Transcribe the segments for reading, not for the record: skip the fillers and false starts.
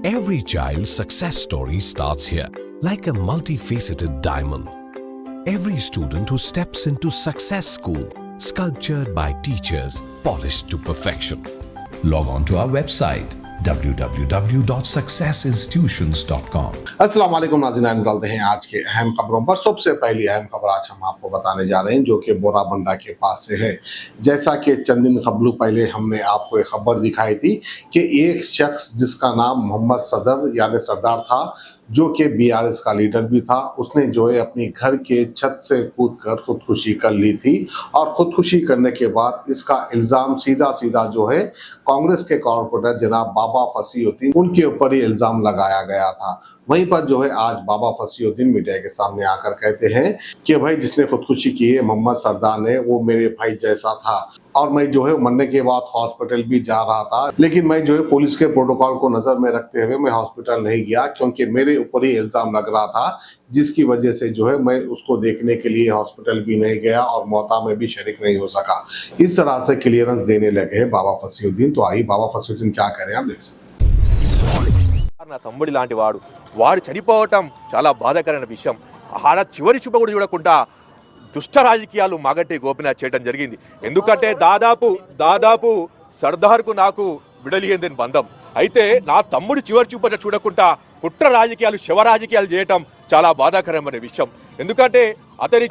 Every child's success story starts here, like a multifaceted diamond. Every student who steps into Success School, sculptured by teachers, polished to perfection. Log on to our website www.successinstitutions.com. अस्सलाम वालेकुम नाज़रीन, चलते हैं आज के अहम खबरों पर। सबसे पहली अहम खबर आज हम आपको बताने जा रहे हैं जो कि बोराबंडा के पास से है। जैसा कि चंद दिन कबल पहले हमने आपको एक खबर दिखाई थी कि एक शख्स जिसका नाम मोहम्मद सदर यानी सरदार था, जो कि बीआरएस का लीडर भी था, उसने जो है अपनी घर के छत से कूदकर खुदकुशी कर ली थी। और खुदकुशी करने के बाद इसका इल्ज़ाम सीधा जो है कांग्रेस के कॉर्पोरेटर जनाब बाबा फसीउद्दीन, उनके ऊपर ही इल्ज़ाम लगाया गया था। वहीं पर जो है आज बाबा फसीउद्दीन मीडिया के सामने आकर कहते हैं कि भाई जिसने खुदकुशी की है मोहम्मद सरदार ने, वो मेरे भाई जैसा था और मैं जो है मरने के बाद हॉस्पिटल भी जा रहा था, लेकिन मैं जो है पुलिस के प्रोटोकॉल को नजर में रखते हुए मैं हॉस्पिटल नहीं गया क्योंकि मेरे ऊपर ही इल्जाम लग रहा था, जिसकी वजह से जो है मैं उसको देखने के लिए हॉस्पिटल भी नहीं गया और मौता में भी शरीक नहीं हो सका। इस तरह से क्लियरेंस देने लगे हैं बाबा फसीउद्दीन। तो आई बाबा फसीउद्दीन क्या करें आप देख सकते। నా తమ్ముడి లాంటి వాడు చనిపోవటం చాలా బాధాకరమైన విషయం. ఆడ చివరి చూపు కూడా చూడకుండా దుష్ట రాజకీయాలు మాగంటి గోపినాథ్ చేయడం జరిగింది. ఎందుకంటే దాదాపు సర్దార్కు నాకు విడలియందని బంధం. అయితే నా తమ్ముడు చివరి చూపు చూడకుండా కుట్ర రాజకీయాలు శవ రాజకీయాలు చేయటం చాలా బాధాకరమైన విషయం. ఎందుకంటే అతని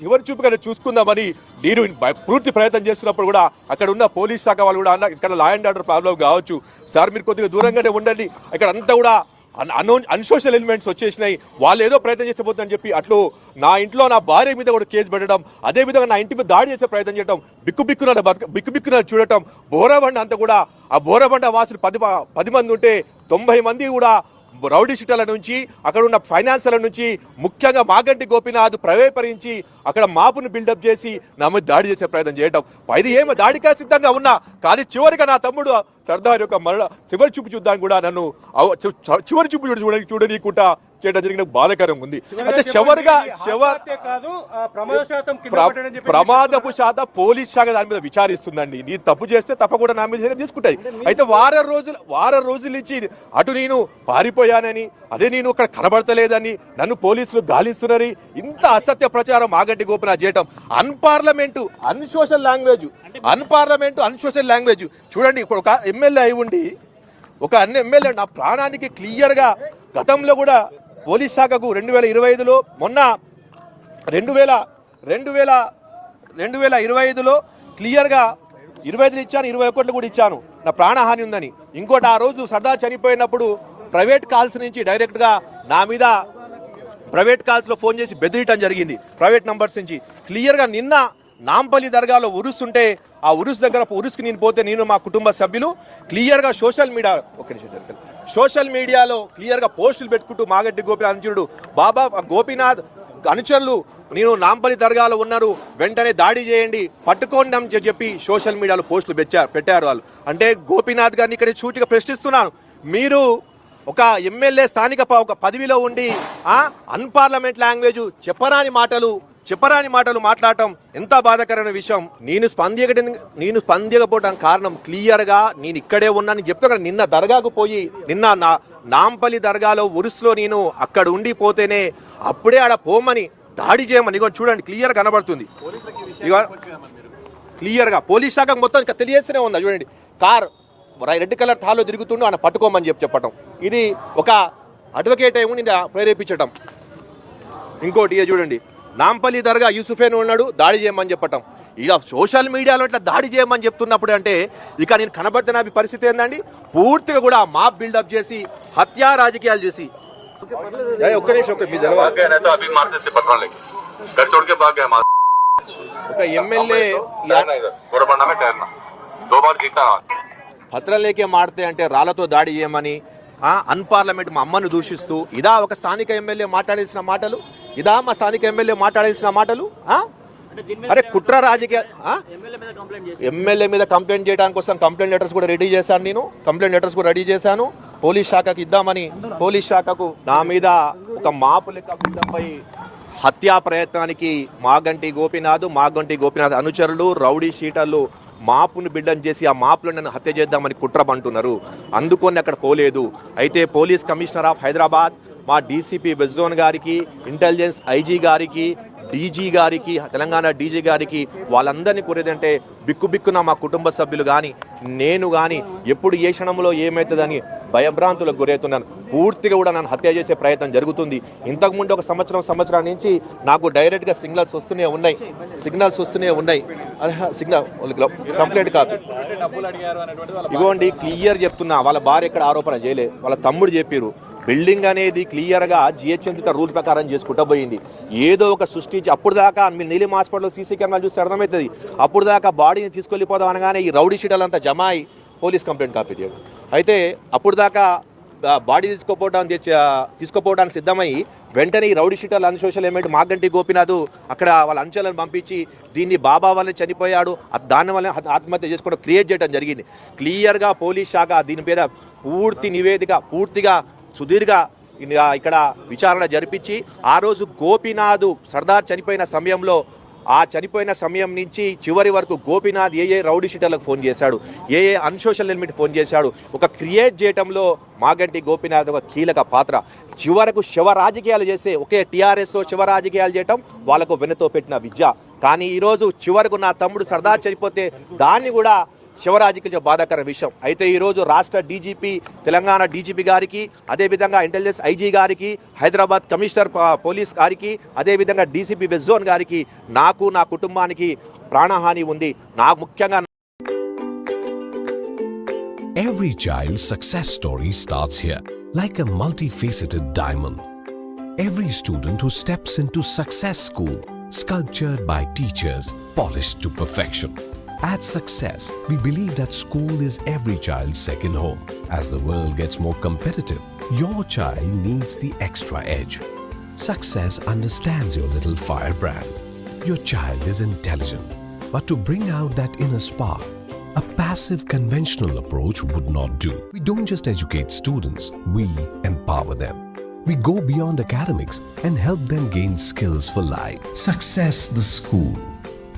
చివరి చూపుగా చూసుకుందామని నేను పూర్తి ప్రయత్నం చేస్తున్నప్పుడు కూడా అక్కడ ఉన్న పోలీస్ శాఖ వాళ్ళు కూడా ఇక్కడ లా అండ్ ఆర్డర్ ప్రాబ్లం కావచ్చు సార్, మీరు కొద్దిగా దూరంగానే ఉండండి, ఇక్కడ అంతా కూడా అన్సోషల్ ఎలిమెంట్స్ వచ్చేసినాయి, వాళ్ళు ఏదో ప్రయత్నం చేసిపోతుందని చెప్పి అట్లు నా ఇంట్లో నా భార్య మీద కూడా కేసు పెట్టడం, అదేవిధంగా నా ఇంటి మీద దాడి చేసే ప్రయత్నం చేయడం, బిక్కుబిక్కున చూడటం. బోరబండ అంతా కూడా ఆ బోరబండ వాసులు 10 మంది ఉంటే 90 మంది కూడా రౌడీ షీటర్ల నుంచి, అక్కడ ఉన్న ఫైనాన్సర్ల నుంచి, ముఖ్యంగా మాగంటి గోపినాథ్ ప్రవేశపరించి అక్కడ మాపును బిల్డప్ చేసి నా మీద దాడి చేసే ప్రయత్నం చేయడం. ఇది ఏమో దాడిగా సిద్ధంగా ఉన్నా కానీ చివరిగా నా తమ్ముడు సర్దార్ యొక్క చివరి చూపు చూద్దాం కూడా నన్ను చివరి చూపు చూడనీయకుండా చేయడం జరిగిన బాధాకరం ఉంది. అయితే ప్రమాదపు శాతం పోలీస్ శాఖ దాని మీద విచారిస్తుందండి. నీ తప్పు చేస్తే తప్పకుండా నా మీద చర్య తీసుకుంటాయి. అయితే వారం రోజుల నుంచి అటు నేను పారిపోయానని, అదే నేను అక్కడ కనబడతలేదని నన్ను పోలీసులు గాలిస్తున్నారని ఇంత అసత్య ప్రచారం మాగంటి గోపినాథ్ చేయటం అన్పార్లమెంటు అన్సోషల్ లాంగ్వేజ్. చూడండి, ఇప్పుడు ఒక ఎమ్మెల్యే అయి ఉండి ఒక అన్ని ఎమ్మెల్యే నా ప్రాణానికి క్లియర్గా గతంలో కూడా పోలీస్ శాఖకు 2025లో మొన్న 2025లో క్లియర్గా 25 ఇచ్చాను, 21 కూడా ఇచ్చాను నా ప్రాణహాని ఉందని. ఇంకోటి ఆ రోజు సర్దార్ చనిపోయినప్పుడు ప్రైవేట్ కాల్స్ నుంచి డైరెక్ట్గా నా మీద ప్రైవేట్ కాల్స్లో ఫోన్ చేసి బెదిరియటం జరిగింది ప్రైవేట్ నంబర్స్ నుంచి. క్లియర్గా నిన్న నాంపల్లి దర్గాలో ఉరుస్తుంటే ఆ ఉరుసుకి నేను పోతే నేను మా కుటుంబ సభ్యులు క్లియర్గా సోషల్ మీడియాలో క్లియర్గా పోస్టులు పెట్టుకుంటూ మాగంటి గోపినాథ్ అనుచరుడు బాబా గోపినాథ్ అనుచరులు నేను నాంపల్లి దర్గాలో ఉన్నారు, వెంటనే దాడి చేయండి, పట్టుకోండి అని చెప్పి సోషల్ మీడియాలో పోస్టులు పెట్టారు వాళ్ళు. అంటే గోపినాథ్ గారిని ఇక్కడ సూటిగా ప్రశ్నిస్తున్నాను, మీరు ఒక ఎమ్మెల్యే స్థానిక ఒక పదవిలో ఉండి అన్పార్లమెంట్ లాంగ్వేజ్ చెప్పరాని మాటలు మాట్లాడటం ఎంత బాధాకరమైన విషయం. నేను స్పందించకపోవడానికి కారణం క్లియర్గా నేను ఇక్కడే ఉన్నానని చెప్తా. నిన్న దర్గాకు పోయి నిన్న నాంపల్లి దర్గాలో ఉరుసులో నేను అక్కడ ఉండిపోతేనే అప్పుడే ఆడ పోమని దాడి చేయమని ఇగో చూడండి క్లియర్ కనబడుతుంది. ఇక క్లియర్గా పోలీస్ శాఖ మొత్తం తెలియస్తూనే ఉందా చూడండి. కార్ రెడ్ కలర్ తాలో తిరుగుతుండో ఆయన పట్టుకోమని చెప్పటం, ఇది ఒక అడ్వకేట్ ఏమో నేను ప్రేరేపించటం. ఇంకోటి చూడండి, నాంపల్లి దర్గా యూసుఫేన్ ఉన్నాడు, దాడి చేయమని చెప్పటం. ఇక సోషల్ మీడియాలో ఇట్లా దాడి చేయమని చెప్తున్నప్పుడు అంటే ఇక నేను కనబడుతున్న పరిస్థితి ఏందండి, పూర్తిగా కూడా మాప్ బిల్డప్ చేసి హత్యా రాజకీయాలు చేసి. ఒక్క నిమిషం ఒక ఎమ్మెల్యే పత్రం లేకే మాడితే అంటే రాళ్లతో దాడి చేయమని అన్పార్లమెంట్ మా అమ్మను దూషిస్తూ ఇదా ఒక స్థానిక ఎమ్మెల్యే మాట్లాడాల్సిన మాటలు? అరే కుట్ర రాజకీయ ఎమ్మెల్యే మీద కంప్లైంట్ చేయడానికి కోసం కంప్లైంట్ లెటర్స్ కూడా రెడీ చేశాను. పోలీస్ శాఖకు ఇద్దామని పోలీస్ శాఖకు నా మీద ఒక మాపు లెక్క బిడ్డపై హత్యా ప్రయత్నానికి మాగంటి గోపినాథ్ అనుచరులు రౌడీ షీటర్లు మాపును బిల్డన్ చేసి ఆ మాపులో నన్ను హత్య చేద్దామని కుట్ర అంటున్నారు. అందుకొని అక్కడ పోలేదు. అయితే పోలీస్ కమిషనర్ ఆఫ్ హైదరాబాద్, మా డీసీపీ వెస్ట్ జోన్ గారికి, ఇంటెలిజెన్స్ ఐజీ గారికి, డీజీ గారికి, తెలంగాణ డీజీ గారికి వాళ్ళందరినీ కోరేదంటే బిక్కున మా కుటుంబ సభ్యులు కానీ నేను కానీ ఎప్పుడు ఏ క్షణంలో ఏమవుతుందని భయభ్రాంతులకు గురవుతున్నాను. పూర్తిగా కూడా నన్ను హత్య చేసే ప్రయత్నం జరుగుతుంది. ఇంతకుముందు ఒక సంవత్సరం నుంచి నాకు డైరెక్ట్గా సిగ్నల్స్ వస్తూనే ఉన్నాయి. సిగ్నల్ కంప్లైంట్ కాపీ ఇగోండి, క్లియర్ చెప్తున్నా. వాళ్ళ భార్య ఎక్కడ ఆరోపణ చేయలే, వాళ్ళ తమ్ముడు చెప్పారు. బిల్డింగ్ అనేది క్లియర్గా జిహెచ్ఎంసీ రూల్ ప్రకారం చేసుకుంటూ పోయింది. ఏదో ఒక సృష్టించి అప్పుడు దాకా మీరు నీలిం హాస్పిటల్లో సీసీ కెమెరాలు చూస్తే అర్థమవుతుంది. అప్పుడు దాకా బాడీని తీసుకెళ్ళిపోదాం అనగానే ఈ రౌడీ షీటలంతా జమ అయి పోలీస్ కంప్లైంట్ కాపీ చేయడం. అయితే అప్పుడు దాకా బాడీ తీసుకోపోవడానికి సిద్ధమై వెంటనే ఈ రౌడీ షీటర్లు అన్సోషల్ ఎలిమెంట్ మాగంటి గోపినాథ్ అక్కడ వాళ్ళ అంచెలను పంపించి దీన్ని బాబా వల్లే చనిపోయాడు, దాని వల్ల ఆత్మహత్య చేసుకోవడం క్రియేట్ చేయడం జరిగింది. క్లియర్గా పోలీస్ శాఖ దీని మీద పూర్తి నివేదిక పూర్తిగా సుదీర్ఘ ఇక్కడ విచారణ జరిపించి ఆ రోజు గోపీనాథ్ సర్దార్ చనిపోయిన సమయంలో ఆ చనిపోయిన సమయం నుంచి చివరి వరకు గోపీనాథ్ ఏ రౌడీ షీటర్లకు ఫోన్ చేశాడు, ఏ అన్సోషల్ ఎలిమెంట్ ఫోన్ చేశాడు, ఒక క్రియేట్ చేయడంలో మాగంటి గోపీనాథ్ ఒక కీలక పాత్ర. చివరకు శివ రాజకీయాలు చేసే ఒకే టీఆర్ఎస్లో శివ రాజకీయాలు చేయటం వాళ్ళకు వెనుతో పెట్టిన విద్య. కానీ ఈరోజు చివరకు నా తమ్ముడు సర్దార్ చనిపోతే దాన్ని కూడా శివరాజకీయ బాధాకర విషయం. అయితే ఈరోజు రాష్ట్ర డీజీపీ, తెలంగాణ డీజీపీ గారికి, అదేవిధంగా ఇంటెలిజెన్స్ ఐజీ గారికి, హైదరాబాద్ కమిషనర్ పోలీస్ గారికి, అదేవిధంగా డీసీపీ వెస్ట్ జోన్ గారికి నాకు నా కుటుంబానికి ప్రాణహాని ఉంది. నాకు ముఖ్యంగా Every child's success story starts here, like a multifaceted diamond. Every student who steps into Success School, sculptured by teachers, polished to perfection. At Success, we believe that school is every child's second home. As the world gets more competitive, your child needs the extra edge. Success understands your little firebrand. Your child is intelligent, but to bring out that inner spark, a passive conventional approach would not do. We don't just educate students, we empower them. We go beyond academics and help them gain skills for life. Success the School,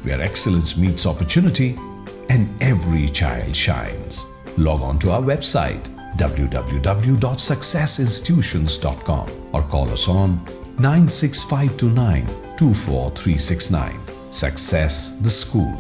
where excellence meets opportunity and every child shines. Log on to our website www.successinstitutions.com or call us on 96529 24369. Success the School.